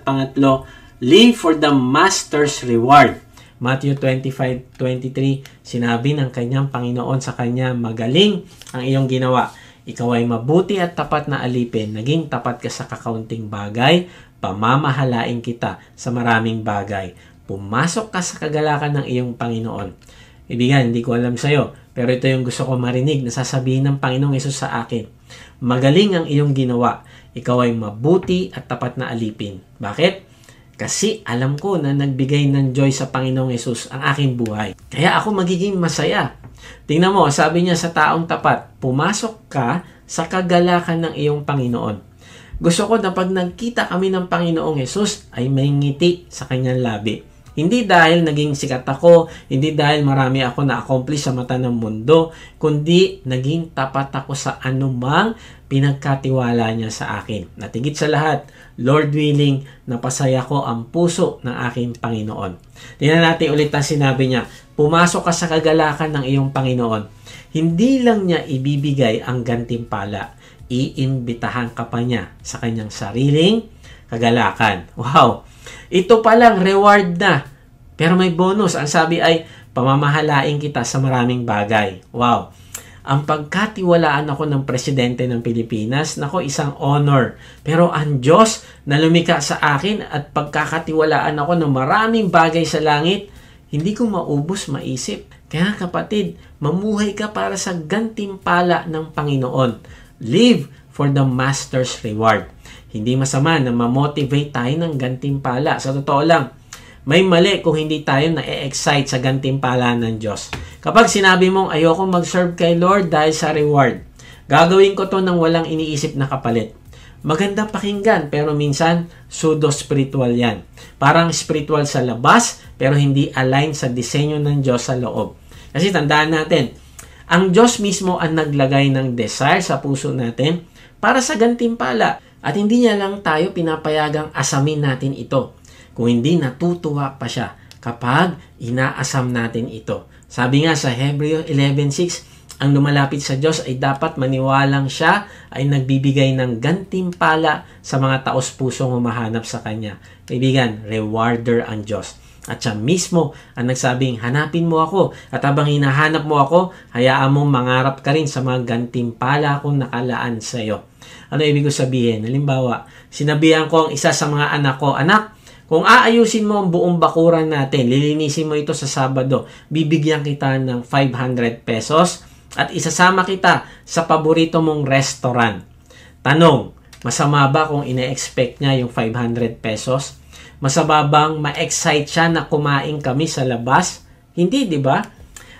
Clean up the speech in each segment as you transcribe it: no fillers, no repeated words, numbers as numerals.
pangatlo, live for the Master's reward. Matthew 25:23, sinabi ng kanyang Panginoon sa kanya, magaling ang iyong ginawa. Ikaw ay mabuti at tapat na alipin. Naging tapat ka sa kakaunting bagay, pamamahalain kita sa maraming bagay. Pumasok ka sa kagalakan ng iyong Panginoon. Ibigan, hindi ko alam sa'yo, pero ito yung gusto ko marinig na sasabihin ng Panginoong Hesus sa akin. Magaling ang iyong ginawa. Ikaw ay mabuti at tapat na alipin. Bakit? Kasi alam ko na nagbigay ng joy sa Panginoong Hesus ang aking buhay. Kaya ako magiging masaya. Tingnan mo, sabi niya sa taong tapat, pumasok ka sa kagalakan ng iyong Panginoon. Gusto ko na pag nagkita kami ng Panginoong Hesus ay may ngiti sa kanyang labi. Hindi dahil naging sikat ako, hindi dahil marami ako na-accomplish sa mata ng mundo, kundi naging tapat ako sa anumang pinagkatiwala niya sa akin. Natigit sa lahat, Lord willing, napasaya ko ang puso ng aking Panginoon. Tingnan natin ulit ang sinabi niya, pumasok ka sa kagalakan ng iyong Panginoon. Hindi lang niya ibibigay ang gantimpala, iimbitahan ka pa niya sa kanyang sariling kagalakan. Wow! Ito palang reward na. Pero may bonus. Ang sabi ay, pamamahalain kita sa maraming bagay. Wow! Ang pagkatiwalaan ako ng presidente ng Pilipinas, nako, isang honor. Pero ang Diyos na lumikha sa akin at pagkakatiwalaan ako ng maraming bagay sa langit, hindi ko maubos maisip. Kaya kapatid, mamuhay ka para sa gantimpala ng Panginoon. Live for the Master's reward. Hindi masama na ma-motivate tayo ng gantimpala. Sa totoo lang, may mali kung hindi tayo na-excite sa gantimpala ng Diyos. Kapag sinabi mong ayoko mag-serve kay Lord dahil sa reward, gagawin ko to nang walang iniisip na kapalit. Maganda pakinggan pero minsan pseudo-spiritual yan. Parang spiritual sa labas pero hindi align sa disenyo ng Diyos sa loob. Kasi tandaan natin, ang Diyos mismo ang naglagay ng desire sa puso natin para sa gantimpala. At hindi niya lang tayo pinapayagang asamin natin ito. Kung hindi, natutuwa pa siya kapag inaasam natin ito. Sabi nga sa Hebreo 11:6, ang lumalapit sa Diyos ay dapat maniwalang siya ay nagbibigay ng gantimpala sa mga taos-pusong humahanap sa Kanya. Kaibigan, rewarder ang Diyos. At siya mismo ang nagsabing, hanapin mo ako. At habang hinahanap mo ako, hayaan mong mangarap ka rin sa mga gantimpala kung nakalaan sa iyo. Ano ibig ko sabihin? Halimbawa, sinabihan ko ang isa sa mga anak ko, anak, kung aayusin mo ang buong bakuran natin, lilinisin mo ito sa Sabado, bibigyan kita ng 500 pesos at isasama kita sa paborito mong restaurant. Tanong, masama ba kung ine-expect niya yung 500 pesos? Masama bang ma-excite siya na kumain kami sa labas? Hindi, di ba?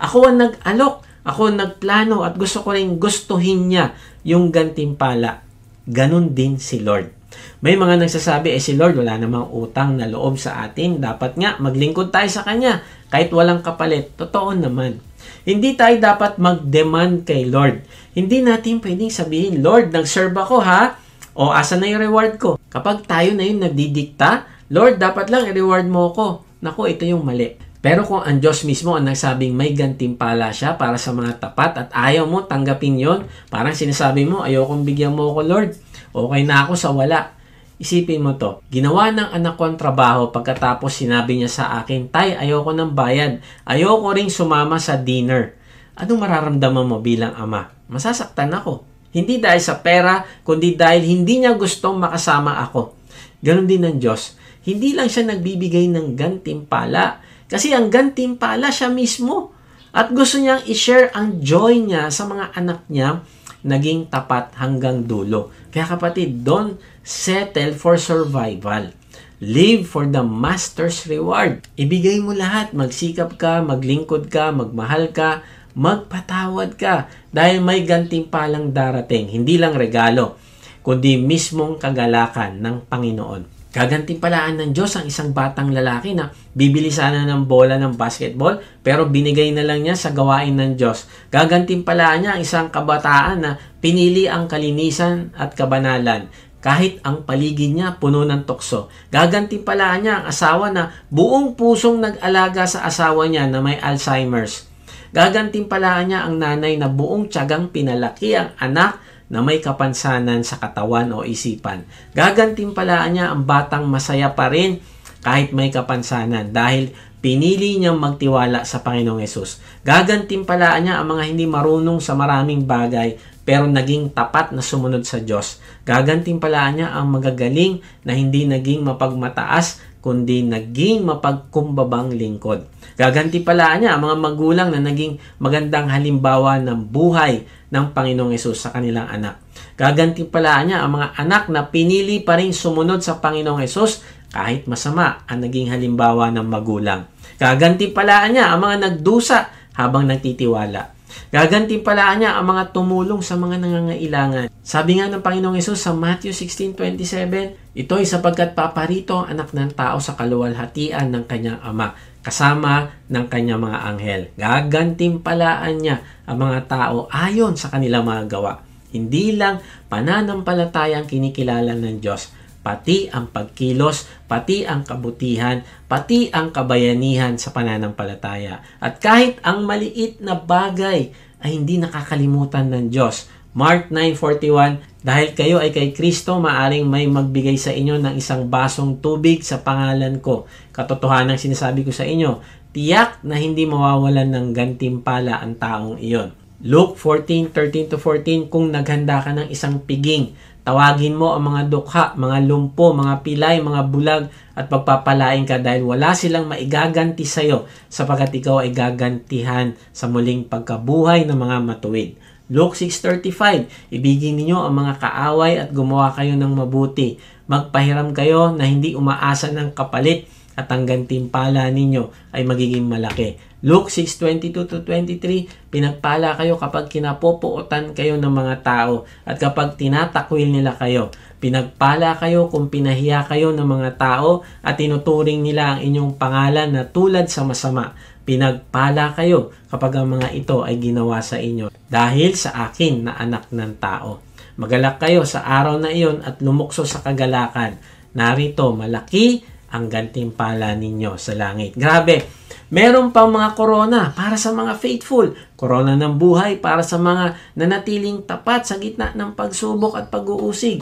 Ako ang nag-alok, ako ang nagplano at gusto ko rin gustuhin niya yung gantimpala. Ganon din si Lord. May mga nagsasabi, si Lord wala namang utang na loob sa atin. Dapat nga maglingkod tayo sa Kanya kahit walang kapalit. Totoo naman. Hindi tayo dapat mag-demand kay Lord. Hindi natin pwedeng sabihin, Lord, nag-serve ako ha? O asa na yung reward ko? Kapag tayo na yung nagdidikta, Lord, dapat lang i-reward mo ako. Naku, ito yung mali. Pero kung ang Diyos mismo ang nagsabing may gantimpala siya para sa mga tapat at ayaw mo tanggapin yon, parang sinasabi mo, ayokong bigyan mo ako, Lord. Okay na ako sa wala. Isipin mo to, ginawa ng anak ko ang trabaho pagkatapos sinabi niya sa akin, Tay, ayoko ng bayad. Ayoko ring sumama sa dinner. Anong mararamdaman mo bilang ama? Masasaktan ako. Hindi dahil sa pera, kundi dahil hindi niya gustong makasama ako. Ganon din ng Diyos. Hindi lang siya nagbibigay ng gantimpala. Kasi ang gantimpala siya mismo. At gusto niyang i-share ang joy niya sa mga anak niya, naging tapat hanggang dulo. Kaya kapatid, don't settle for survival. Live for the Master's reward. Ibigay mo lahat. Magsikap ka, maglingkod ka, magmahal ka, magpatawad ka. Dahil may gantimpalang darating. Hindi lang regalo, kundi mismong kagalakan ng Panginoon. Gagantimpalaan ng Diyos ang isang batang lalaki na bibili sana ng bola ng basketball pero binigay na lang niya sa gawain ng Diyos. Gagantimpalaan niya ang isang kabataan na pinili ang kalinisan at kabanalan kahit ang paligid niya puno ng tukso. Gagantimpalaan niya ang asawa na buong pusong nag-alaga sa asawa niya na may Alzheimer's. Gagantimpalaan niya ang nanay na buong tiyagang pinalaki ang anak na may kapansanan sa katawan o isipan. Gagantimpalaan niya ang batang masaya pa rin kahit may kapansanan dahil pinili niyang magtiwala sa Panginoong Hesus. Gagantimpalaan niya ang mga hindi marunong sa maraming bagay pero naging tapat na sumunod sa Diyos. Gagantimpalaan niya ang magagaling na hindi naging mapagmataas kundi naging mapagkumbabang lingkod. Gagantimpalaan niya ang mga magulang na naging magandang halimbawa ng buhay ng Panginoong Hesus sa kanilang anak. Gagantimpalaan niya ang mga anak na pinili pa rin sumunod sa Panginoong Hesus kahit masama ang naging halimbawa ng magulang. Gagantimpalaan niya ang mga nagdusa habang nagtitiwala. Gagantimpalaan niya ang mga tumulong sa mga nangangailangan. Sabi nga ng Panginoong Hesus sa Matthew 16:27, ito'y sapagkat paparito ang anak ng tao sa kaluwalhatian ng kanyang ama, kasama ng kanyang mga anghel. Gagantimpalaan niya ang mga tao ayon sa kanilang mga gawa. Hindi lang pananampalatayang kinikilala ng Diyos, pati ang pagkilos, pati ang kabutihan, pati ang kabayanihan sa pananampalataya. At kahit ang maliit na bagay ay hindi nakakalimutan ng Diyos. Mark 9:41, dahil kayo ay kay Kristo, maaring may magbigay sa inyo ng isang basong tubig sa pangalan ko. Katotohanan sinasabi ko sa inyo, tiyak na hindi mawawalan ng gantimpala ang taong iyon. Luke 14:13-14, kung naghanda ka ng isang piging, tawagin mo ang mga dukha, mga lumpo, mga pilay, mga bulag at pagpapalain ka dahil wala silang maigaganti sa iyo sapagkat ikaw ay gagantihan sa muling pagkabuhay ng mga matuwid. Luke 6:35, ibigin ninyo ang mga kaaway at gumawa kayo ng mabuti. Magpahiram kayo na hindi umaasa ng kapalit at ang gantimpala ninyo ay magiging malaki. Luke 6:22-23, pinagpala kayo kapag kinapopuotan kayo ng mga tao at kapag tinatakwil nila kayo. Pinagpala kayo kung pinahiya kayo ng mga tao at tinuturing nila ang inyong pangalan na tulad sa masama. Pinagpala kayo kapag ang mga ito ay ginawa sa inyo dahil sa akin na anak ng tao. Magalak kayo sa araw na iyon at lumukso sa kagalakan. Narito malaki ang gantimpala ninyo sa langit. Grabe! Meron pang mga korona para sa mga faithful. Korona ng buhay para sa mga nanatiling tapat sa gitna ng pagsubok at pag-uusig.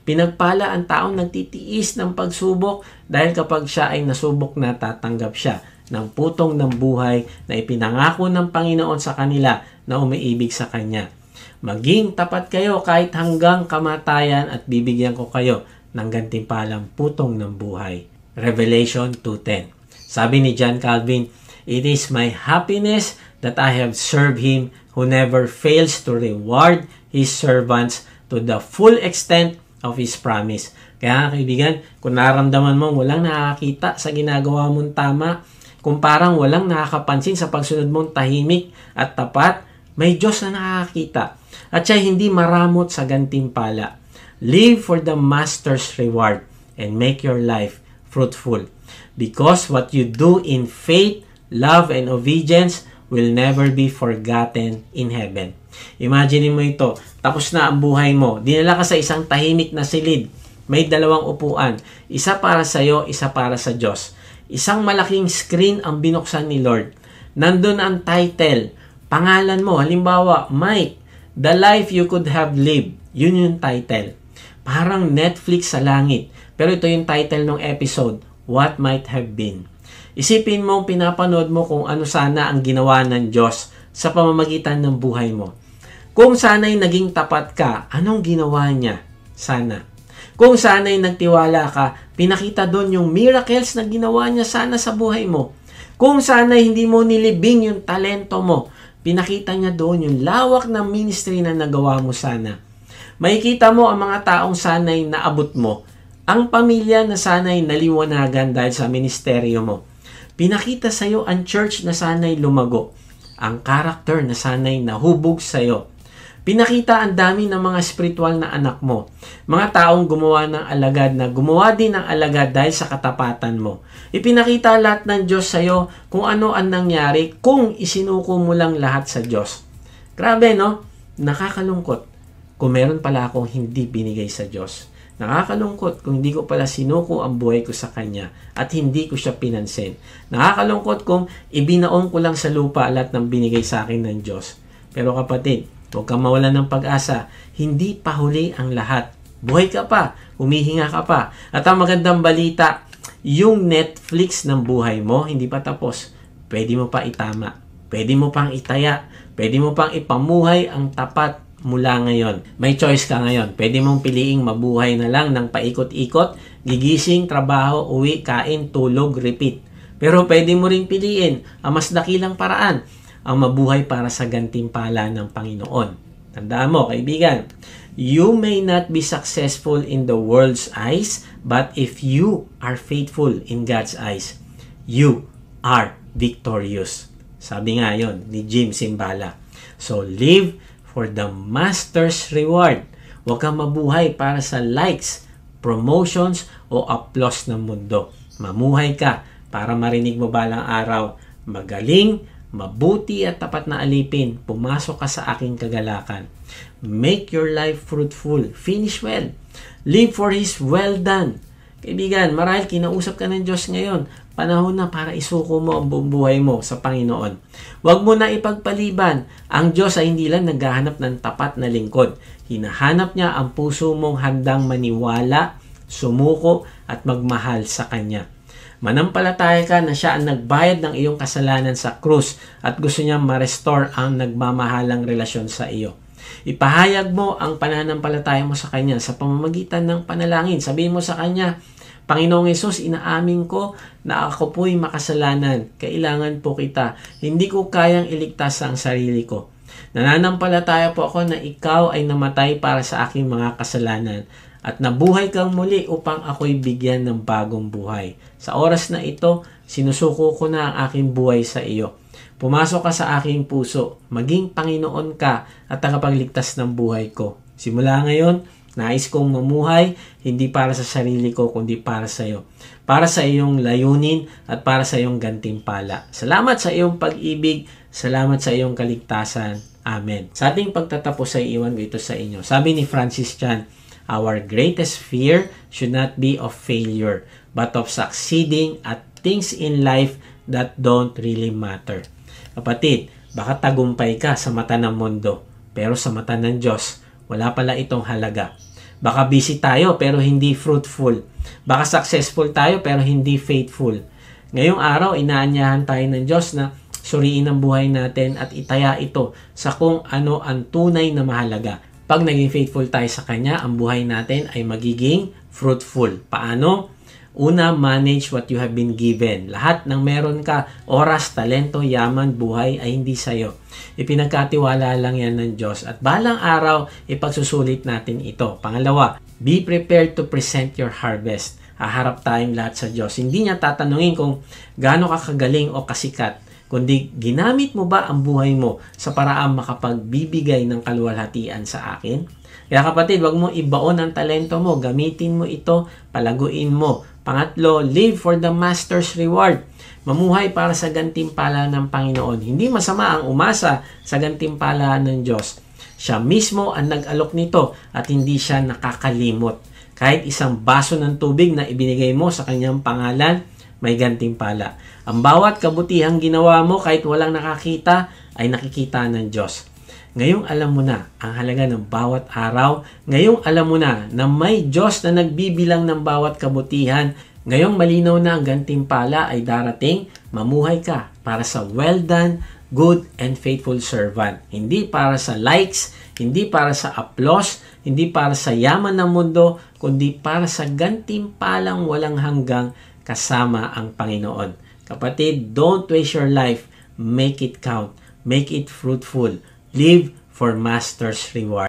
Pinagpala ang taong nagtitiis ng pagsubok dahil kapag siya ay nasubok na tatanggap siya ng putong ng buhay na ipinangako ng Panginoon sa kanila na umiibig sa Kanya. Maging tapat kayo kahit hanggang kamatayan at bibigyan ko kayo ng gantimpalang putong ng buhay. Revelation 2:10. Sabi ni John Calvin, it is my happiness that I have served Him who never fails to reward His servants to the full extent of His promise. Kaya kaibigan, kung naramdaman mo walang nakakita sa ginagawa mong tama, kung parang walang nakakapansin sa pagsunod mong tahimik at tapat, may Diyos na nakakita. At siya hindi maramot sa gantimpala. Live for the Master's reward and make your life fruitful. Because what you do in faith, love, and obedience will never be forgotten in heaven. Imagine mo ito, tapos na ang buhay mo, dinala ka sa isang tahimik na silid, may dalawang upuan, isa para sa iyo, isa para sa Diyos. Isang malaking screen ang binuksan ni Lord. Nandun ang title, pangalan mo, halimbawa, Mike, The Life You Could Have Lived. Yun yung title. Parang Netflix sa langit. Pero ito yung title ng episode, What Might Have Been. Isipin mo, pinapanood mo kung ano sana ang ginawa ng Diyos sa pamamagitan ng buhay mo. Kung sana'y naging tapat ka, anong ginawa niya? Sana. Kung sana'y nagtiwala ka, pinakita doon yung miracles na ginawa niya sana sa buhay mo. Kung sana'y hindi mo nilibing yung talento mo, pinakita niya doon yung lawak ng ministry na nagawa mo sana. Makikita mo ang mga taong sana'y naabot mo. Ang pamilya na sana'y naliwanagan dahil sa ministeryo mo. Pinakita sa iyo ang church na sana'y lumago. Ang karakter na sana'y nahubog sa iyo. Pinakita ang dami ng mga spiritual na anak mo. Mga taong gumawa ng alagad na gumawa din ng alagad dahil sa katapatan mo. Ipinakita lahat ng Diyos sa iyo kung ano ang nangyari kung isinuko mo lang lahat sa Diyos. Grabe, no? Nakakalungkot kung meron pala akong hindi binigay sa Diyos. Nakakalungkot kung hindi ko pala sinuko ang buhay ko sa Kanya at hindi ko siya pinansin. Nakakalungkot kung ibinaon ko lang sa lupa lahat ng binigay sa akin ng Diyos. Pero kapatid, Huwag kang mawalan ng pag-asa. Hindi pa huli ang lahat. Buhay ka pa. Humihinga ka pa. At ang magandang balita, yung Netflix ng buhay mo, hindi pa tapos. Pwede mo pa itama. Pwede mo pang itaya. Pwede mo pang ipamuhay ang tapat mula ngayon. May choice ka ngayon. Pwede mong piliing mabuhay na lang ng paikot-ikot, gigising, trabaho, uwi, kain, tulog, repeat. Pero pwede mo ring piliin ang mas dakilang paraan, ang mabuhay para sa gantimpala ng Panginoon. Tandaan mo, kaibigan, you may not be successful in the world's eyes, but if you are faithful in God's eyes, you are victorious. Sabi nga yon ni Jim Simbala. So, live for the Master's reward. Huwag kang mabuhay para sa likes, promotions, o applause ng mundo. Mamuhay ka para marinig mo balang araw, magaling, mabuti at tapat na alipin, pumasok ka sa aking kagalakan. Make your life fruitful. Finish well. Live for His well done. Kaibigan, marahil kinausap ka ng Diyos ngayon. Panahon na para isuko mo ang buong buhay mo sa Panginoon. Huwag mo na ipagpaliban. Ang Diyos ay hindi lang naghahanap ng tapat na lingkod. Hinahanap niya ang puso mong handang maniwala, sumuko at magmahal sa Kanya. Manampalataya ka na Siya ang nagbayad ng iyong kasalanan sa krus at gusto niya ma-restore ang nagmamahalang relasyon sa iyo. Ipahayag mo ang pananampalataya mo sa Kanya sa pamamagitan ng panalangin. Sabihin mo sa Kanya, Panginoong Hesus, inaamin ko na ako po'y makasalanan. Kailangan po kita. Hindi ko kayang iligtas ang sarili ko. Nananampalataya po ako na ikaw ay namatay para sa aking mga kasalanan at nabuhay kang muli upang ako'y bigyan ng bagong buhay. Sa oras na ito, sinusuko ko na ang aking buhay sa iyo. Pumasok ka sa aking puso, maging Panginoon ka at tagapagligtas ng buhay ko. Simula ngayon, nais kong mamuhay, hindi para sa sarili ko, kundi para sa iyo. Para sa iyong layunin at para sa iyong gantimpala. Salamat sa iyong pag-ibig, salamat sa iyong kaligtasan. Amen. Sa ating pagtatapos ay iwan ko ito sa inyo. Sabi ni Francis Chan, our greatest fear should not be of failure, but of succeeding at things in life that don't really matter. Kapatid, baka tagumpay ka sa mata ng mundo, pero sa mata ng Diyos, wala pala itong halaga. Baka busy tayo, pero hindi fruitful. Baka successful tayo, pero hindi faithful. Ngayong araw, inaanyahan tayo ng Diyos na suriin ang buhay natin at itaya ito sa kung ano ang tunay na mahalaga. Pag naging faithful tayo sa Kanya, ang buhay natin ay magiging fruitful. Paano? Una, manage what you have been given. Lahat ng meron ka, oras, talento, yaman, buhay ay hindi sa'yo. Ipinagkatiwala lang yan ng Diyos. At balang araw, ipagsusulit natin ito. Pangalawa, be prepared to present your harvest. Haharap tayong lahat sa Diyos. Hindi niya tatanungin kung gaano ka kagaling o kasikat, kundi ginamit mo ba ang buhay mo sa paraang makapagbibigay ng kaluwalhatian sa akin? Kaya kapatid, wag mo ibaon ang talento mo. Gamitin mo ito, palaguin mo. Pangatlo, live for the Master's reward. Mamuhay para sa gantimpala ng Panginoon. Hindi masama ang umasa sa gantimpala ng Diyos. Siya mismo ang nag-alok nito at hindi siya nakakalimot. Kahit isang baso ng tubig na ibinigay mo sa kanyang pangalan, may gantimpala. Ang bawat kabutihang ginawa mo kahit walang nakakita ay nakikita ng Diyos. Ngayong alam mo na ang halaga ng bawat araw. Ngayong alam mo na na may Diyos na nagbibilang ng bawat kabutihan. Ngayong malinaw na ang gantimpala ay darating, mamuhay ka para sa well done, good and faithful servant. Hindi para sa likes, hindi para sa applause, hindi para sa yaman ng mundo, kundi para sa gantimpalang walang hanggang kasama ang Panginoon. Kapatid, don't waste your life. Make it count. Make it fruitful. Live for Master's reward.